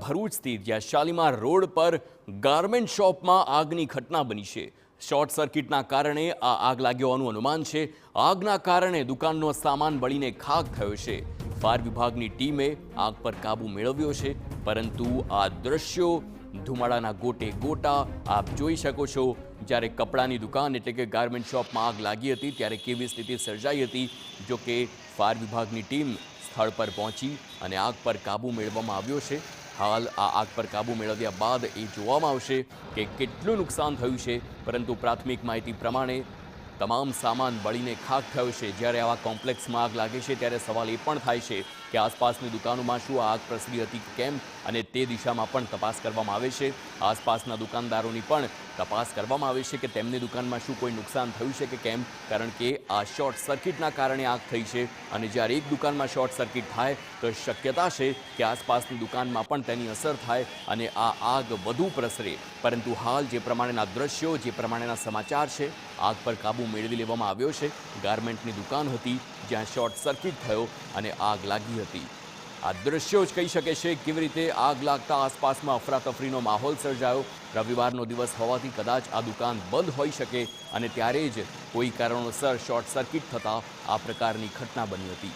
ભરૂચ સ્થિત જ્યાં શાલીમાર રોડ પર ગાર્મેન્ટ શોપમાં આગની ઘટના બની છે। શોર્ટ સર્કિટના કારણે આ આગ લાગી હોવાનું અનુમાન છે। આગના કારણે દુકાનનો સામાન બળીને ખાખ થયો છે। ફાયર વિભાગની ટીમે આગ પર કાબૂ મેળવ્યો છે, પરંતુ આ દ્રશ્યો ધુમાડાના ગોટે ગોટા આપ જોઈ શકો છો। જ્યારે કપડાની દુકાન એટલે કે ગાર્મેન્ટ શોપમાં આગ લાગી હતી ત્યારે કેવી સ્થિતિ સર્જાઈ હતી। જો કે ફાયર વિભાગની ટીમ સ્થળ પર પહોંચી અને આગ પર કાબૂ મેળવવામાં આવ્યો છે। હાલ આ આગ પર કાબૂ મેળવ્યા બાદ એ જોવામાં આવશે કે કેટલું નુકસાન થયું છે, પરંતુ પ્રાથમિક માહિતી પ્રમાણે તમામ સામાન બળીને ખાખ થયો છે। જ્યારે આવા કોમ્પ્લેક્સમાં આગ લાગે છે ત્યારે સવાલ એ પણ થાય છે કે આસપાસની દુકાનોમાં શું આગ પ્રસરી હતી કે કેમ, અને તે દિશામાં પણ તપાસ કરવામાં આવે છે। આસપાસના દુકાનદારોની પણ તપાસ કરવામાં આવે છે કે તેમની દુકાનમાં શું કોઈ નુકસાન થયું છે કે કેમ, કારણ કે આ શોર્ટ સર્કિટના કારણે આગ થઈ છે। અને જ્યારે એક દુકાનમાં શોર્ટ સર્કિટ થાય તો શક્યતા છે કે આસપાસની દુકાનમાં પણ તેની અસર થાય અને આ આગ વધુ પ્રસરે। પરંતુ હાલ જે પ્રમાણેના દ્રશ્યો, જે પ્રમાણેના સમાચાર છે, આગ પર કાબૂ મેળવી લેવામાં આવ્યો છે। ગાર્મેન્ટની દુકાન હતી જ્યાં શોર્ટ સર્કિટ થયો અને આગ લાગી હતી। આ દ્રશ્યો જ કહી શકે છે કેવી રીતે આગ લાગતા આસપાસમાં અફરાતફરીનો માહોલ સર્જાયો। રવિવારનો દિવસ હોવાથી કદાચ આ દુકાન બંધ હોઈ શકે અને ત્યારે જ કોઈ કારણોસર શોર્ટ સર્કિટ થતાં આ પ્રકારની ઘટના બની હતી।